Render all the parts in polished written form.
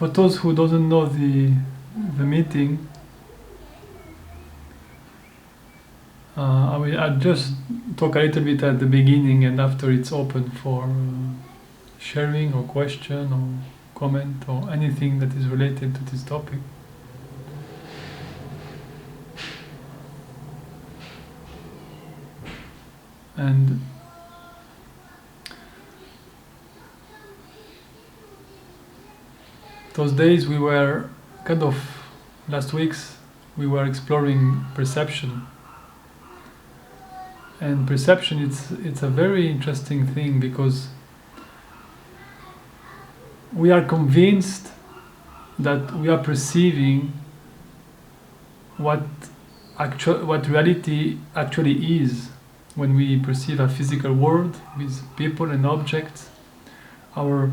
For those who doesn't know the meeting, I'll just talk a little bit at the beginning, and after it's open for sharing or question or comment or anything that is related to this topic. And those days we were kind of, last weeks, we were exploring perception. And perception, it's a very interesting thing, because we are convinced that we are perceiving what reality actually is. When we perceive a physical world with people and objects, our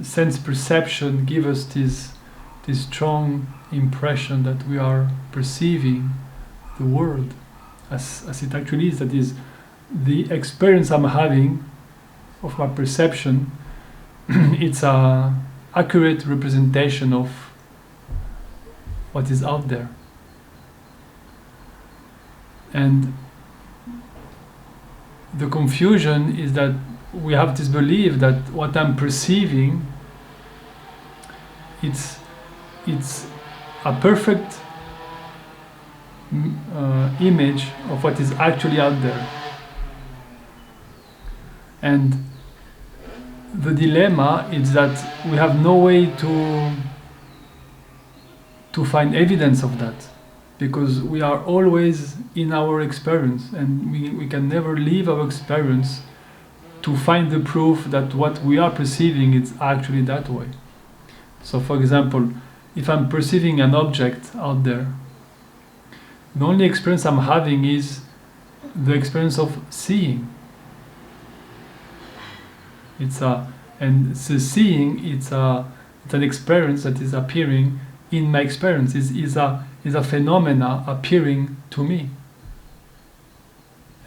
sense perception gives us this strong impression that we are perceiving the world as it actually is. That is, the experience I'm having of my perception, it's a accurate representation of what is out there. And the confusion is that we have this belief that what I'm perceiving, it's a perfect image of what is actually out there. And the dilemma is that we have no way to find evidence of that, because we are always in our experience, and we can never leave our experience to find the proof that what we are perceiving is actually that way. So for example, if I'm perceiving an object out there, the only experience I'm having is the experience of seeing. And the seeing, it's an experience that is appearing in my experience, is a phenomena appearing to me.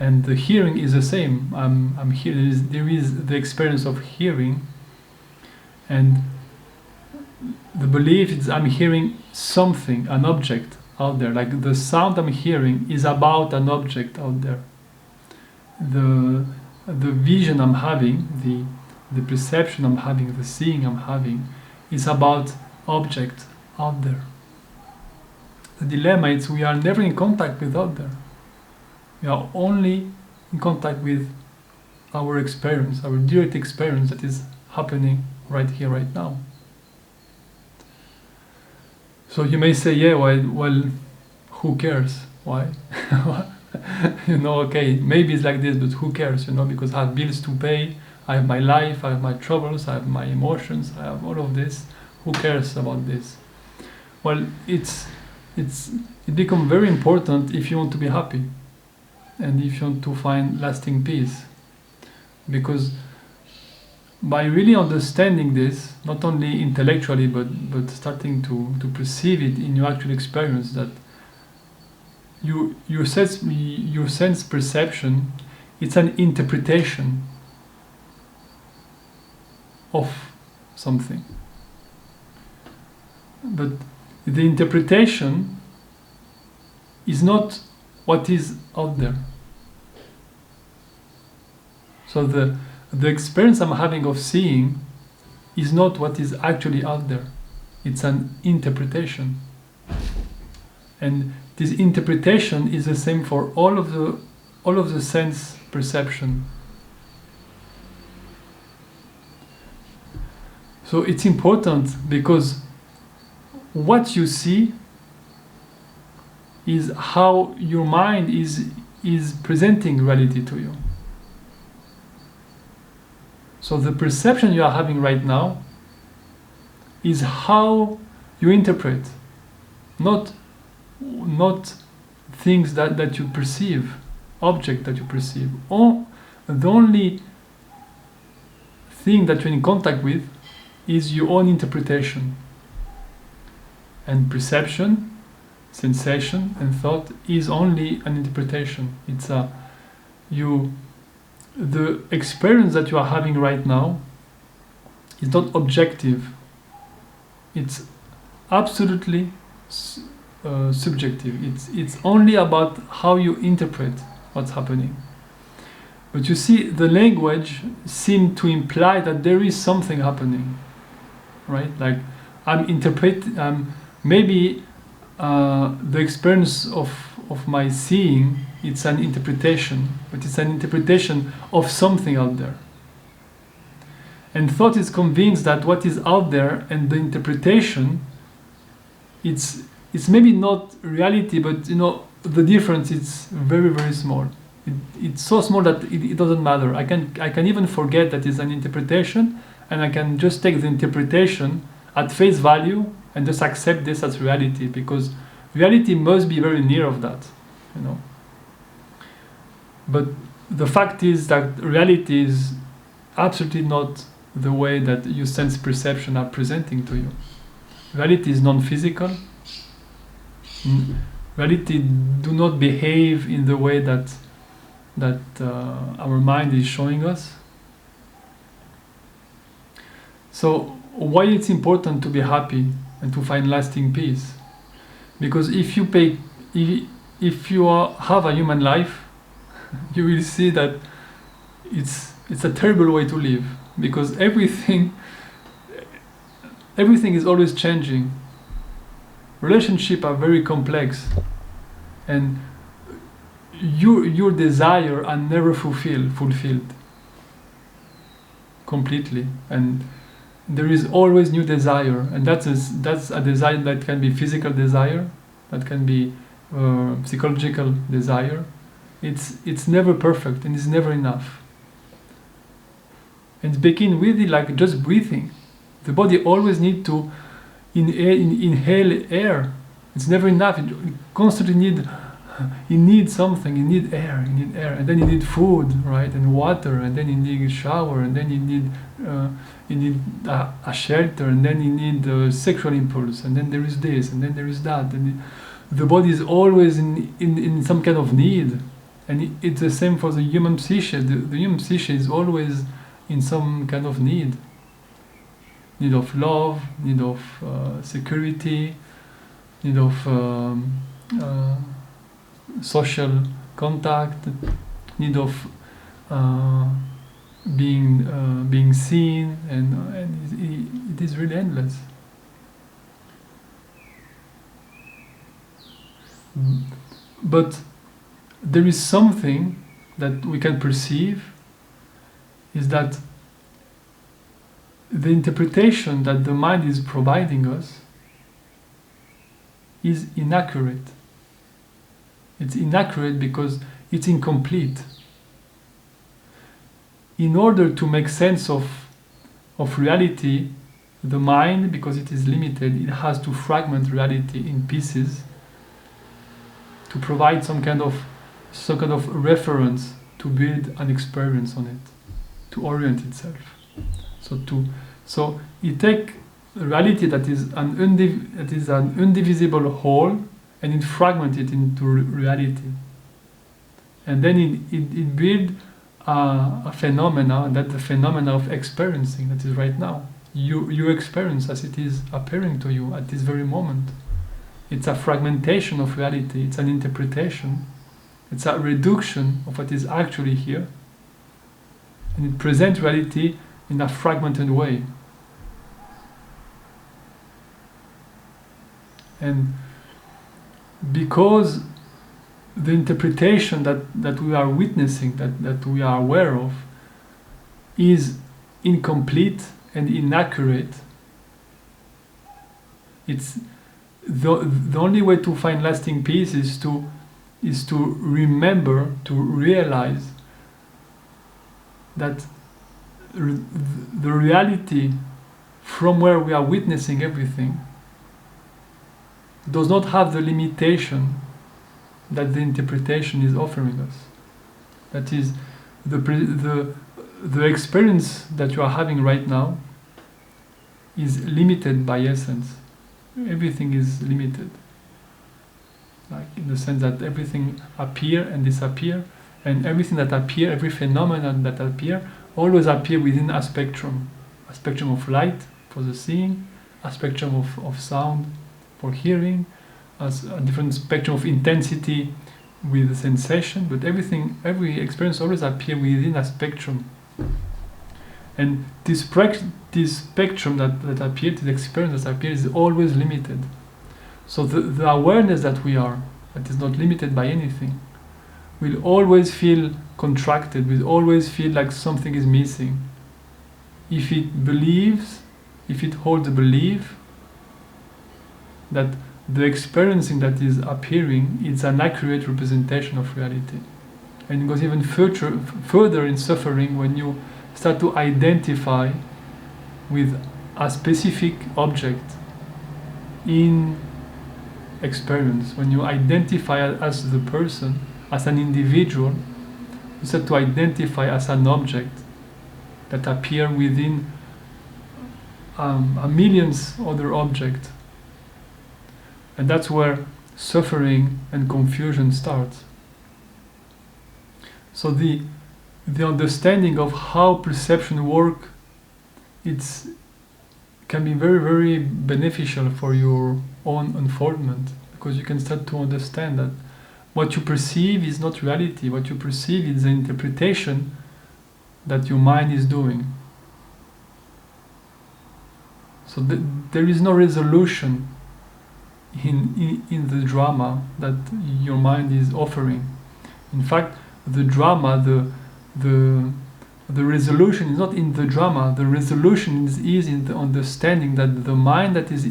And the hearing is the same. I'm hearing. There is the experience of hearing, and the belief is I'm hearing something, an object out there. Like the sound I'm hearing is about an object out there. The vision I'm having, the perception I'm having, the seeing I'm having, is about object out there. The dilemma is we are never in contact with out there. We are only in contact with our experience, our direct experience that is happening right here, right now. So you may say, yeah, well, who cares? Why? Okay, maybe it's like this, but who cares? Because I have bills to pay, I have my life, I have my troubles, I have my emotions, I have all of this. Who cares about this? Well, it becomes very important if you want to be happy, and if you want to find lasting peace. Because by really understanding this, not only intellectually, but starting to perceive it in your actual experience, that your sense perception, it's an interpretation of something. But the interpretation is not what is out there. So the experience I'm having of seeing is not what is actually out there. It's an interpretation. And this interpretation is the same for all of the sense perception. So it's important, because what you see is how your mind is presenting reality to you. So the perception you are having right now is how you interpret, not things that you perceive, object that you perceive. The only thing that you're in contact with is your own interpretation. And perception, sensation, and thought is only an interpretation. It's the experience that you are having right now is not objective. It's absolutely subjective. It's only about how you interpret what's happening. But you see, the language seemed to imply that there is something happening, right? Like maybe the experience of my seeing, it's an interpretation, but it's an interpretation of something out there. And thought is convinced that what is out there and the interpretation, it's maybe not reality, but the difference is very, very small. It's so small that it doesn't matter. I can even forget that it's an interpretation, and I can just take the interpretation at face value and just accept this as reality, because reality must be very near of that, But the fact is that reality is absolutely not the way that your sense perception are presenting to you. Reality is non-physical. Reality do not behave in the way that our mind is showing us. So why it's important to be happy and to find lasting peace? Because if you have a human life, you will see that it's a terrible way to live, because everything is always changing. Relationships are very complex, and your desire are never fulfilled completely, and there is always new desire, and that's a desire that can be physical desire, that can be psychological desire. It's never perfect, and it's never enough. And begin with it like just breathing. The body always needs to inhale air. It's never enough. It constantly needs something. You need air, and then you need food, right? And water, and then you need a shower, and then you need a shelter, and then you need a sexual impulse, and then there is this, and then there is that, and the body is always in some kind of need, and it's the same for the human psyche. The human psyche is always in some kind of need of love, need of security, need of social contact, need of being seen, and it is really endless. But there is something that we can perceive, is that the interpretation that the mind is providing us is inaccurate. It's inaccurate because it's incomplete. In order to make sense of reality, the mind, because it is limited, it has to fragment reality in pieces to provide some kind of reference to build an experience on it, to orient itself. So it takes reality that is an indivisible whole, and it fragments it into reality, and then it builds a phenomena, and that's the phenomena of experiencing that is right now. You experience as it is appearing to you at this very moment. It's a fragmentation of reality. It's an interpretation. It's a reduction of what is actually here, and it presents reality in a fragmented way. And because the interpretation that we are witnessing, that we are aware of, is incomplete and inaccurate, it's the only way to find lasting peace is to remember, to realize that the reality from where we are witnessing everything does not have the limitation that the interpretation is offering us. That is, the experience that you are having right now is limited by essence. Everything is limited, like in the sense that everything appear and disappear, and everything that appear, every phenomenon that appear, always appear within a spectrum of light for the seeing, a spectrum of sound for hearing, as a different spectrum of intensity with sensation, but every experience always appears within a spectrum. And this spectrum that appears, this experience that appears, is always limited. So the awareness that we are, that is not limited by anything, will always feel contracted, will always feel like something is missing. If it believes, if it holds a belief that the experiencing that is appearing is an accurate representation of reality. And it goes even further in suffering when you start to identify with a specific object in experience. When you identify as the person, as an individual, you start to identify as an object that appear within a millions other objects. And that's where suffering and confusion starts. So the understanding of how perception works, can be very, very beneficial for your own unfoldment, because you can start to understand that what you perceive is not reality. What you perceive is the interpretation that your mind is doing. So there is no resolution in the drama that your mind is offering. In fact, the drama, the resolution is not in the drama. The resolution is in the understanding that the mind that is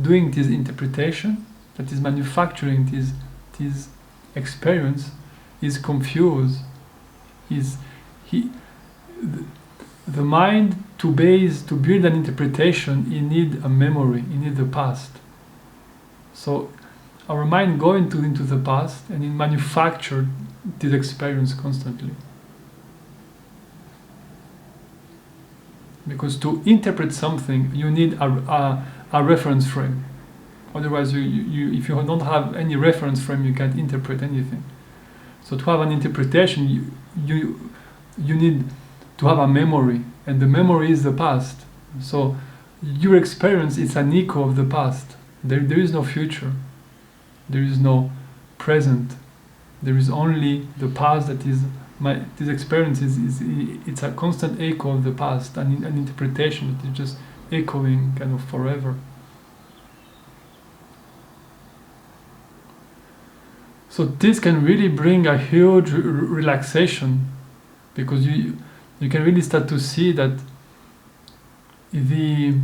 doing this interpretation, that is manufacturing this experience, is confused. The mind, to build an interpretation, it needs a memory, it needs the past. So our mind goes into the past and it manufactures this experience constantly. Because to interpret something, you need a reference frame. Otherwise, if you don't have any reference frame, you can't interpret anything. So to have an interpretation, you need to have a memory, and the memory is the past. So your experience is an echo of the past. There is no future. There is no present. There is only the past. That is this experience it's a constant echo of the past, an interpretation that is just echoing kind of forever. So this can really bring a huge relaxation, because you can really start to see that you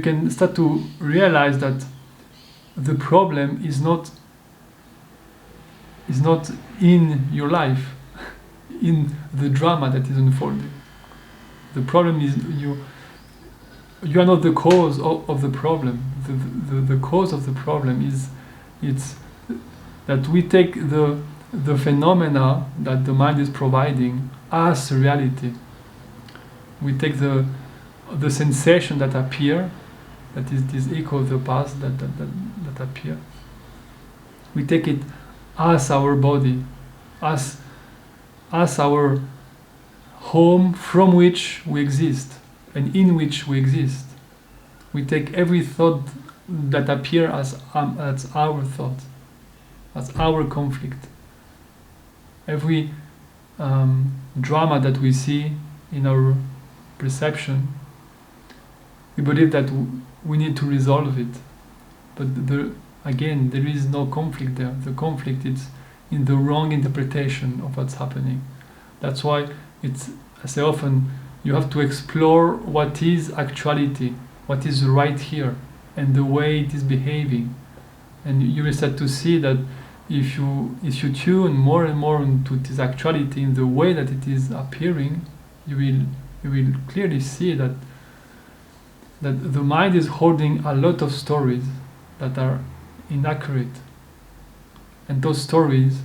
can start to realize that the problem is not in your life, in the drama that is unfolding. The problem is you are not the cause of the problem. The cause of the problem is that we take the phenomena that the mind is providing as reality. We take the sensation that appear, that is this echo of the past that appear. We take it as our body, as our home from which we exist and in which we exist. We take every thought that appear as our thought, as our conflict. Every drama that we see in our perception, we believe that we need to resolve it. But again, there is no conflict there. The conflict is in the wrong interpretation of what's happening. That's why I say often, you have to explore what is actuality, what is right here, and the way it is behaving. And you will start to see that if you tune more and more into this actuality in the way that it is appearing, you will clearly see that the mind is holding a lot of stories that are inaccurate. And those stories,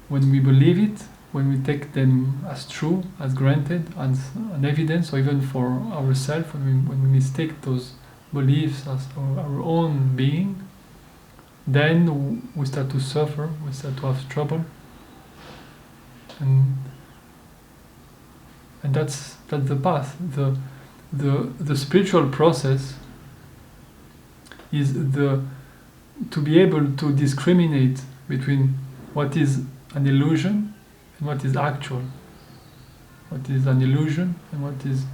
when we believe it, when we take them as true, as granted, as an evidence, or even for ourselves, when we mistake those beliefs as our own being, then we start to suffer, we start to have trouble. And that's the path. the spiritual process is to be able to discriminate between what is an illusion and what is actual, what is an illusion and what is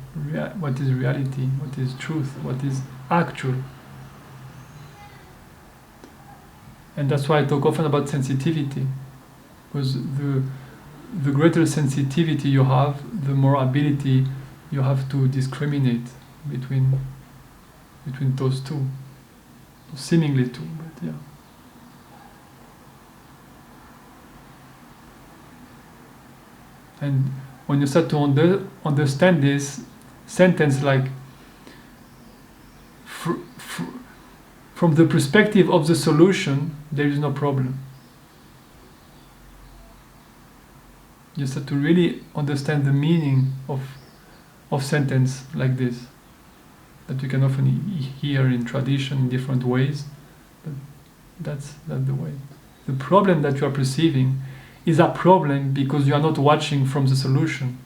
reality, what is truth, what is actual. And that's why I talk often about sensitivity, because the greater sensitivity you have, the more ability you have to discriminate between those two, seemingly two, but yeah. And when you start to understand this sentence, like from the perspective of the solution, there is no problem. You start to really understand the meaning of sentence like this, that you can often hear in tradition in different ways, but that's the way. The problem that you are perceiving is a problem because you are not watching from the solution.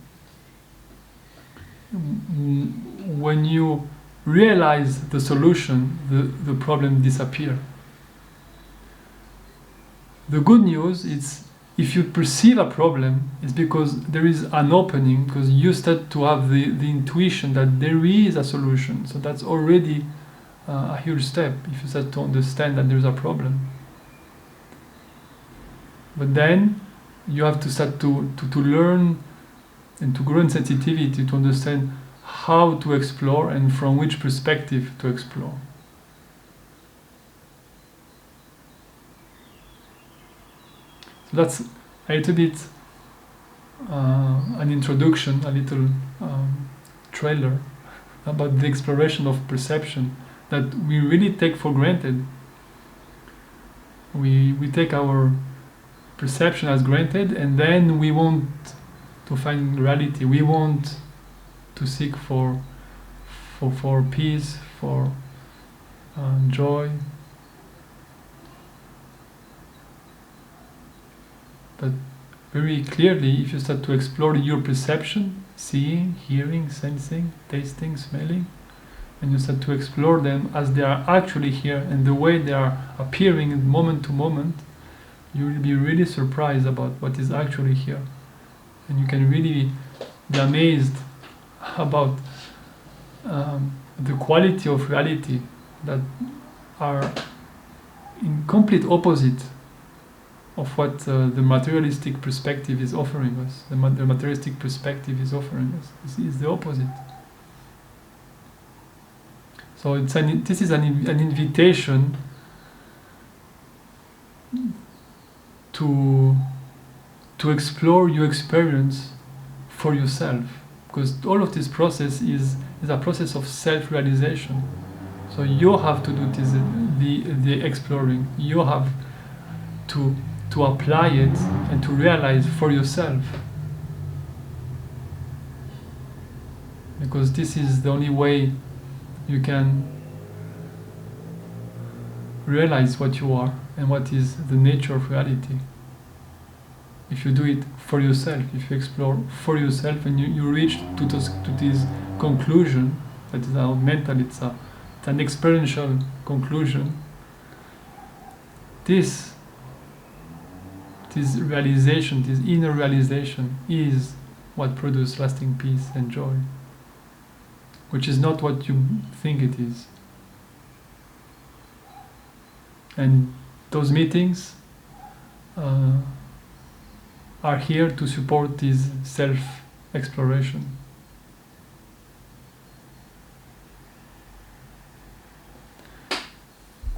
When you realize the solution, the problem disappears. The good news is, if you perceive a problem, it's because there is an opening, because you start to have the intuition that there is a solution. So that's already a huge step, if you start to understand that there is a problem. But then you have to start to learn and to grow in sensitivity to understand how to explore and from which perspective to explore. So that's a little bit an introduction, a little trailer about the exploration of perception that we really take for granted. We take our perception as granted, and then we want to find reality. We want to seek for peace, for joy. But very clearly, if you start to explore your perception, seeing, hearing, sensing, tasting, smelling, and you start to explore them as they are actually here and the way they are appearing moment to moment, you will be really surprised about what is actually here. And you can really be amazed about the quality of reality that are in complete opposite of what the materialistic perspective is offering us. The materialistic perspective is offering us is the opposite. So this is an invitation to explore your experience for yourself, because all of this process is a process of self-realization. So you have to do this, the exploring. You have to apply it and to realize for yourself, because this is the only way you can realize what you are and what is the nature of reality. If you do it for yourself, if you explore for yourself, and you reach to this conclusion, that is not mental, it's an experiential conclusion, this realization, this inner realization, is what produces lasting peace and joy, which is not what you think it is. And those meetings are here to support this self-exploration.